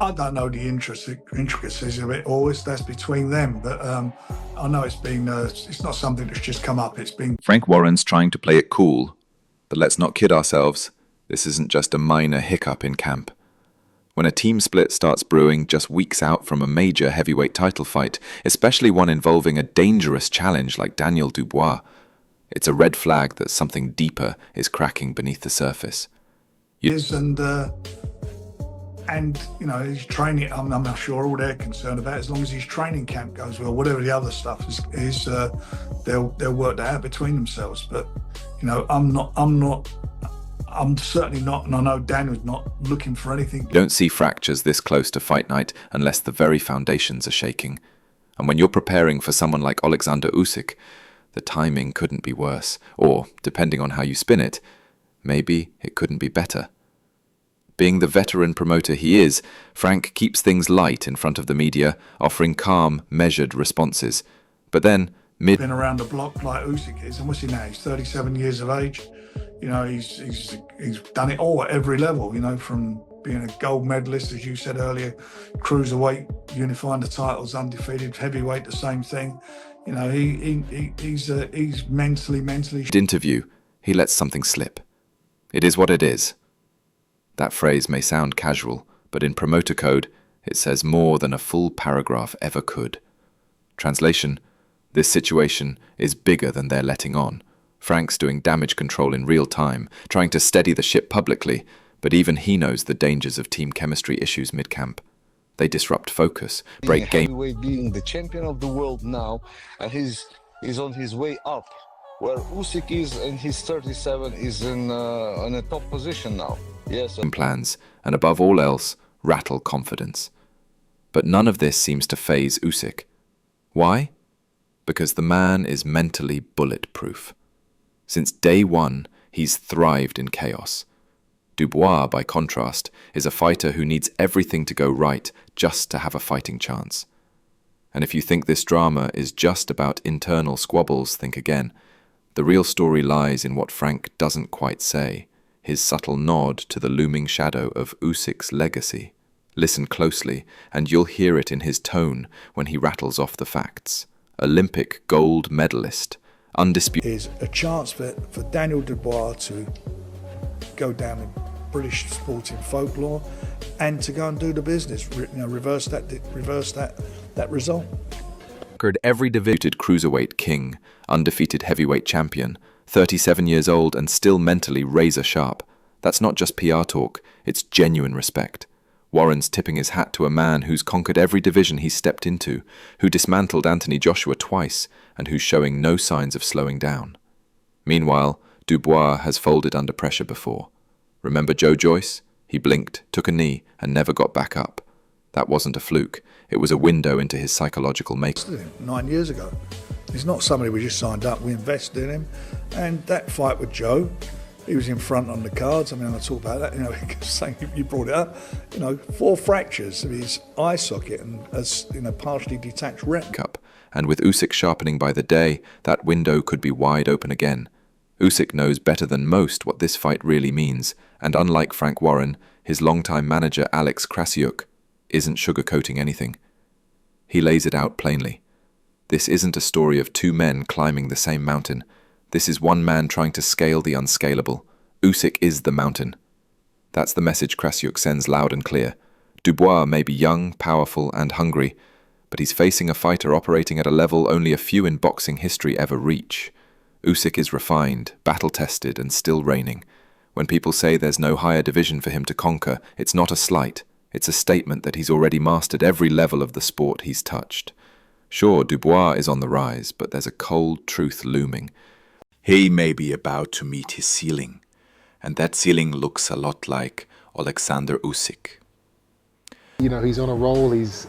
I don't know the intricacies of it always. That's between them. But I know it's not something that's just come up. It's been. Frank Warren's trying to play it cool, but let's not kid ourselves. This isn't just a minor hiccup in camp. When a team split starts brewing just weeks out from a major heavyweight title fight, especially one involving a dangerous challenge like Daniel Dubois, it's a red flag that something deeper is cracking beneath the surface. And you know, his training, I'm not sure all they're concerned about. As long as his training camp goes well, whatever the other stuff is they'll work that out between themselves. But you know, I'm certainly not, and I know Daniel's not looking for anything. You don't see fractures this close to fight night unless the very foundations are shaking. And when you're preparing for someone like Oleksandr Usyk, the timing couldn't be worse, or, depending on how you spin it, maybe it couldn't be better. Being the veteran promoter he is, Frank keeps things light in front of the media, offering calm, measured responses. But then, Been around the block like Usyk is, and what's he now? He's 37 years of age. You know, he's done it all at every level. You know, from being a gold medalist, as you said earlier, cruiserweight, unifying the titles, undefeated, heavyweight, the same thing. You know, he's mentally. Interview, he lets something slip. It is what it is. That phrase may sound casual, but in promoter code, it says more than a full paragraph ever could. Translation: this situation is bigger than they're letting on. Frank's doing damage control in real time, trying to steady the ship publicly, but even he knows the dangers of team chemistry issues mid-camp. They disrupt focus, break game. Heavyweight being the champion of the world now, and he's on his way up. Where Usyk is in his 37 is in a top position now. Yes. Plans, and above all else, rattle confidence. But none of this seems to faze Usyk. Why? Because the man is mentally bulletproof. Since day one, he's thrived in chaos. Dubois, by contrast, is a fighter who needs everything to go right just to have a fighting chance. And if you think this drama is just about internal squabbles, think again. The real story lies in what Frank doesn't quite say, his subtle nod to the looming shadow of Usyk's legacy. Listen closely, and you'll hear it in his tone when he rattles off the facts. Olympic gold medalist, undisputed. Is a chance for Daniel Dubois to go down in British sporting folklore and to go and do the business, reverse that result. Every division, cruiserweight king, undefeated heavyweight champion, 37 years old and still mentally razor sharp. That's not just PR talk, it's genuine respect. Warren's tipping his hat to a man who's conquered every division he's stepped into, who dismantled Anthony Joshua twice, and who's showing no signs of slowing down. Meanwhile, Dubois has folded under pressure before. Remember Joe Joyce? He blinked, took a knee, and never got back up. That wasn't a fluke. It was a window into his psychological makeup. 9 years ago. He's not somebody we just signed up, we invested in him. And that fight with Joe, he was in front on the cards. I mean, I talk about that, you know, saying you brought it up. You know, 4 fractures of his eye socket and a partially detached retina. And with Usyk sharpening by the day, that window could be wide open again. Usyk knows better than most what this fight really means, and unlike Frank Warren, his longtime manager Alex Krassyuk isn't sugarcoating anything. He lays it out plainly. This isn't a story of 2 men climbing the same mountain. This is one man trying to scale the unscalable. Usyk is the mountain. That's the message Krassyuk sends loud and clear. Dubois may be young, powerful, and hungry, but he's facing a fighter operating at a level only a few in boxing history ever reach. Usyk is refined, battle-tested, and still reigning. When people say there's no higher division for him to conquer, it's not a slight. It's a statement that he's already mastered every level of the sport he's touched. Sure, Dubois is on the rise, but there's a cold truth looming. He may be about to meet his ceiling, and that ceiling looks a lot like Oleksandr Usyk. You know, he's on a roll. He's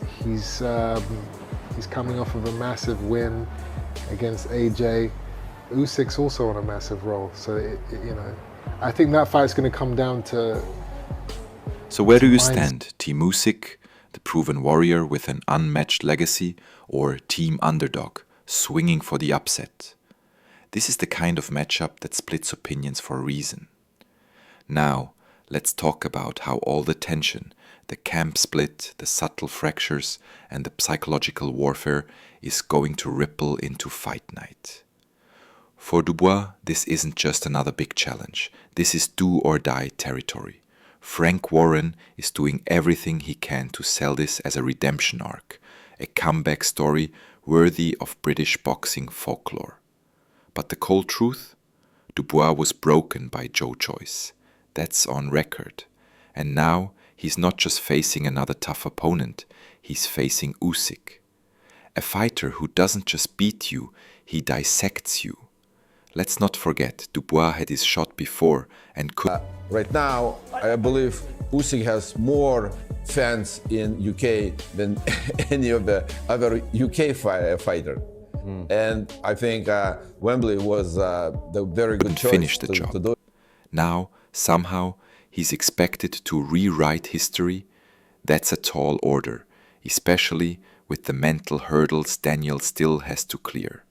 coming off of a massive win against AJ. Usyk's also on a massive roll, so you know, I think that fight's going to come down to. So where do you stand? Team Usyk, the proven warrior with an unmatched legacy, or Team Underdog, swinging for the upset? This is the kind of matchup that splits opinions for a reason. Now, let's talk about how all the tension, The camp split, the subtle fractures, and the psychological warfare is going to ripple into fight night. For Dubois, this isn't just another big challenge. This is do-or-die territory. Frank Warren is doing everything he can to sell this as a redemption arc, a comeback story worthy of British boxing folklore. But the cold truth? Dubois was broken by Joe Joyce. That's on record. And now he's not just facing another tough opponent, he's facing Usyk. A fighter who doesn't just beat you, he dissects you. Let's not forget, Dubois had his shot before and could... Right now, I believe Usyk has more fans in UK than any of the other UK fighter. And I think Wembley was the very good choice finish the job. To do it. Now, somehow, he's expected to rewrite history. That's a tall order, especially with the mental hurdles Daniel still has to clear.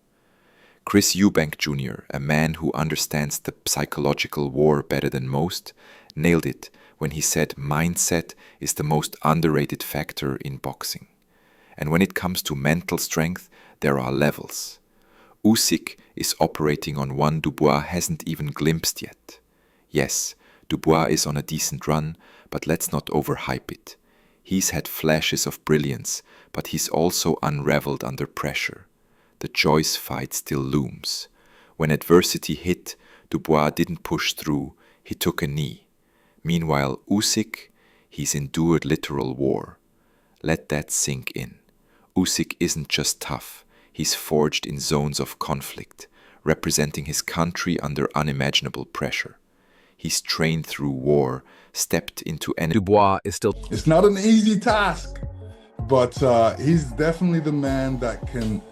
Chris Eubank Jr., a man who understands the psychological war better than most, nailed it when he said mindset is the most underrated factor in boxing. And when it comes to mental strength, there are levels. Usyk is operating on one Dubois hasn't even glimpsed yet. Yes, Dubois is on a decent run, but let's not overhype it. He's had flashes of brilliance, but he's also unraveled under pressure. The Joyce fight still looms. When adversity hit, Dubois didn't push through, he took a knee. Meanwhile, Usyk, he's endured literal war. Let that sink in. Usyk isn't just tough, he's forged in zones of conflict, representing his country under unimaginable pressure. He's trained through war, stepped into enemy. Dubois is still... It's not an easy task, but he's definitely the man that can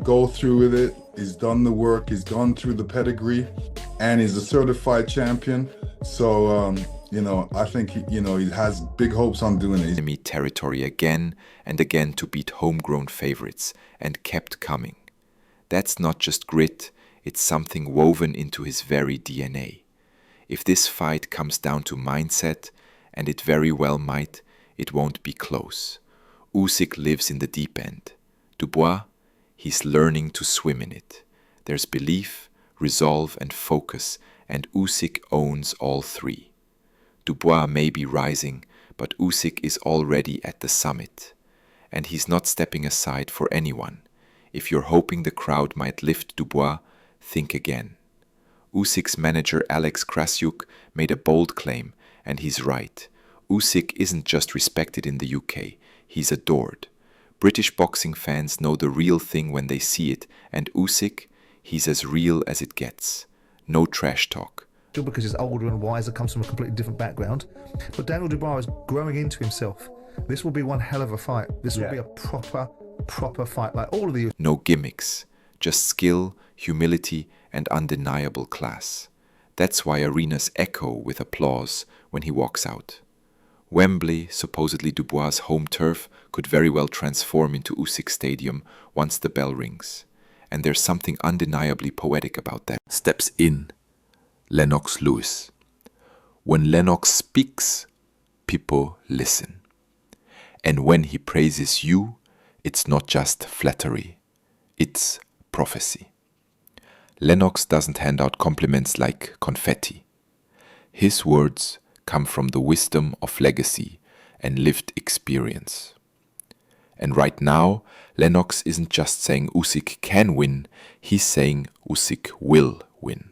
go through with it. He's done the work, he's gone through the pedigree, and he's a certified champion. So, I think, he has big hopes on doing it. Enemy territory again and again to beat homegrown favorites, and kept coming. That's not just grit, it's something woven into his very DNA. If this fight comes down to mindset, and it very well might, it won't be close. Usyk lives in the deep end. Dubois, he's learning to swim in it. There's belief, resolve, and focus, and Usyk owns all three. Dubois may be rising, but Usyk is already at the summit. And he's not stepping aside for anyone. If you're hoping the crowd might lift Dubois, think again. Usyk's manager Alex Krassyuk made a bold claim, and he's right. Usyk isn't just respected in the UK, he's adored. British boxing fans know the real thing when they see it, and Usyk, he's as real as it gets. No trash talk. Because he's older and wiser, comes from a completely different background. But Daniel Dubois is growing into himself. This will be one hell of a fight. This will be a proper fight, like all of the... No gimmicks, just skill, humility, and undeniable class. That's why arenas echo with applause when he walks out. Wembley, supposedly Dubois' home turf, could very well transform into Usyk Stadium once the bell rings. And there's something undeniably poetic about that. Steps in Lennox Lewis. When Lennox speaks, people listen. And when he praises you, it's not just flattery, it's prophecy. Lennox doesn't hand out compliments like confetti. His words come from the wisdom of legacy and lived experience. And right now, Lennox isn't just saying Usyk can win, he's saying Usyk will win.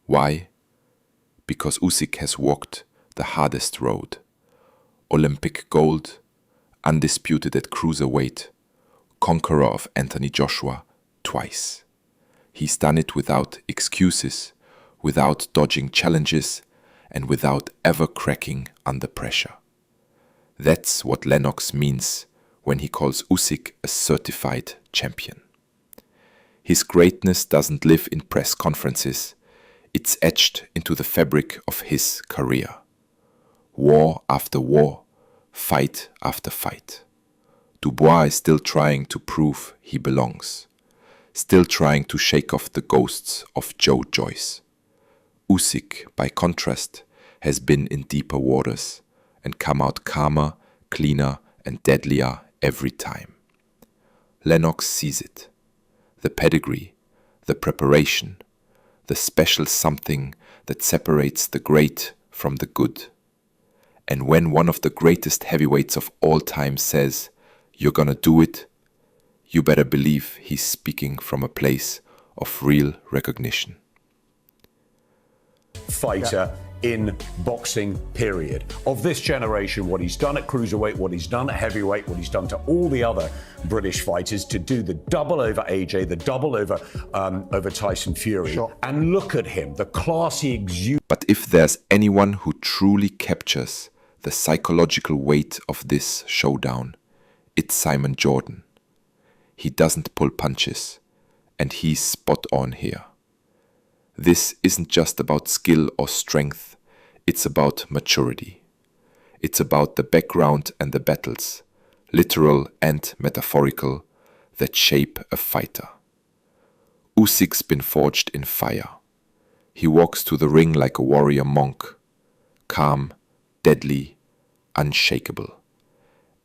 Why? Because Usyk has walked the hardest road. Olympic gold, undisputed at cruiserweight, conqueror of Anthony Joshua twice. He's done it without excuses, without dodging challenges, and without ever cracking under pressure. That's what Lennox means when he calls Usyk a certified champion. His greatness doesn't live in press conferences, it's etched into the fabric of his career. War after war, fight after fight. Dubois is still trying to prove he belongs, still trying to shake off the ghosts of Joe Joyce. Usyk, by contrast, has been in deeper waters, and come out calmer, cleaner, and deadlier every time. Lennox sees it. The pedigree, the preparation, the special something that separates the great from the good. And when one of the greatest heavyweights of all time says, "You're gonna do it," you better believe he's speaking from a place of real recognition. Fighter in boxing, period. Of this generation, what he's done at cruiserweight, what he's done at heavyweight, what he's done to all the other British fighters, to do the double over AJ, the double over Tyson Fury. Sure. And look at him, the class he exudes. But if there's anyone who truly captures the psychological weight of this showdown, it's Simon Jordan. He doesn't pull punches, and he's spot on here. This isn't just about skill or strength, it's about maturity. It's about the background and the battles, literal and metaphorical, that shape a fighter. Usyk's been forged in fire. He walks to the ring like a warrior monk, calm, deadly, unshakable.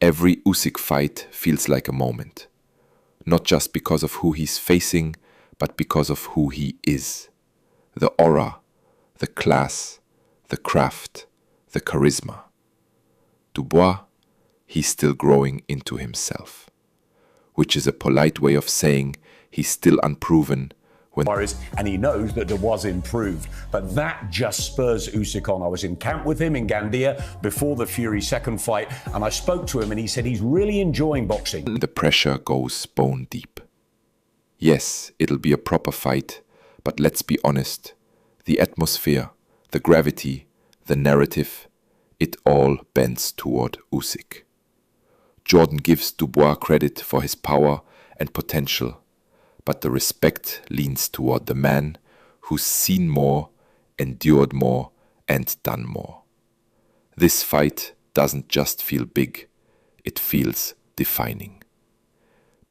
Every Usyk fight feels like a moment, not just because of who he's facing, but because of who he is. The aura, the class, the craft, the charisma. Dubois, he's still growing into himself, which is a polite way of saying he's still unproven when... And he knows that Dubois improved, but that just spurs Usyk on. I was in camp with him in Gandia before the Fury second fight, and I spoke to him and he said he's really enjoying boxing. The pressure goes bone deep. Yes, it'll be a proper fight, but let's be honest, the atmosphere, the gravity, the narrative, it all bends toward Usyk. Jordan gives Dubois credit for his power and potential, but the respect leans toward the man who's seen more, endured more, and done more. This fight doesn't just feel big, it feels defining.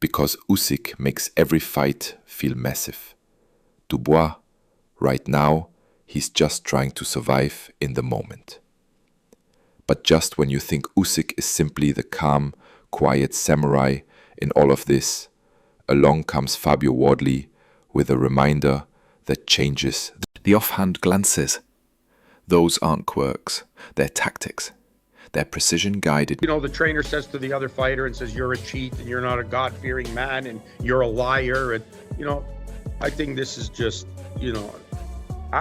Because Usyk makes every fight feel massive. Dubois, right now, he's just trying to survive in the moment. But just when you think Usyk is simply the calm, quiet samurai in all of this, along comes Fabio Wardley with a reminder that changes. The offhand glances. Those aren't quirks, they're tactics. They're precision-guided. You know, the trainer says to the other fighter and says, "You're a cheat and you're not a God-fearing man and you're a liar." And, you know, I think this is just, you know...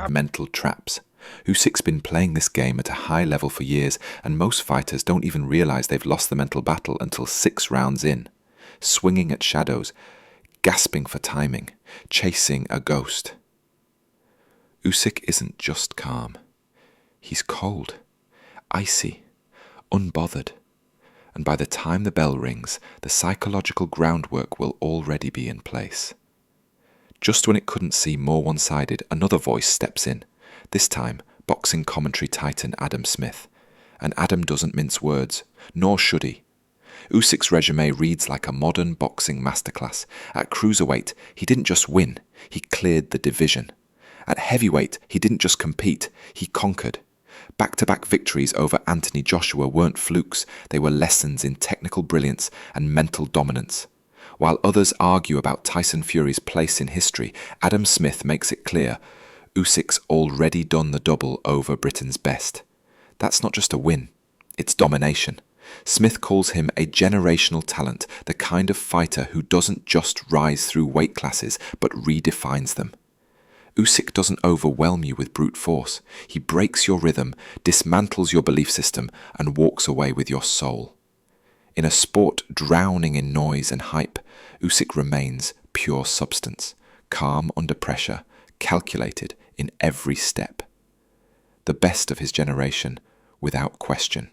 mental traps. Usyk's been playing this game at a high level for years, and most fighters don't even realize they've lost the mental battle until 6 rounds in. Swinging at shadows, gasping for timing, chasing a ghost. Usyk isn't just calm. He's cold, icy, unbothered. And by the time the bell rings, the psychological groundwork will already be in place. Just when it couldn't seem more one-sided, another voice steps in, this time boxing commentary titan Adam Smith. And Adam doesn't mince words, nor should he. Usyk's resume reads like a modern boxing masterclass. At cruiserweight, he didn't just win, he cleared the division. At heavyweight, he didn't just compete, he conquered. Back-to-back victories over Anthony Joshua weren't flukes, they were lessons in technical brilliance and mental dominance. While others argue about Tyson Fury's place in history, Adam Smith makes it clear Usyk's already done the double over Britain's best. That's not just a win, it's domination. Smith calls him a generational talent, the kind of fighter who doesn't just rise through weight classes, but redefines them. Usyk doesn't overwhelm you with brute force. He breaks your rhythm, dismantles your belief system, and walks away with your soul. In a sport drowning in noise and hype, Usyk remains pure substance, calm under pressure, calculated in every step. The best of his generation, without question.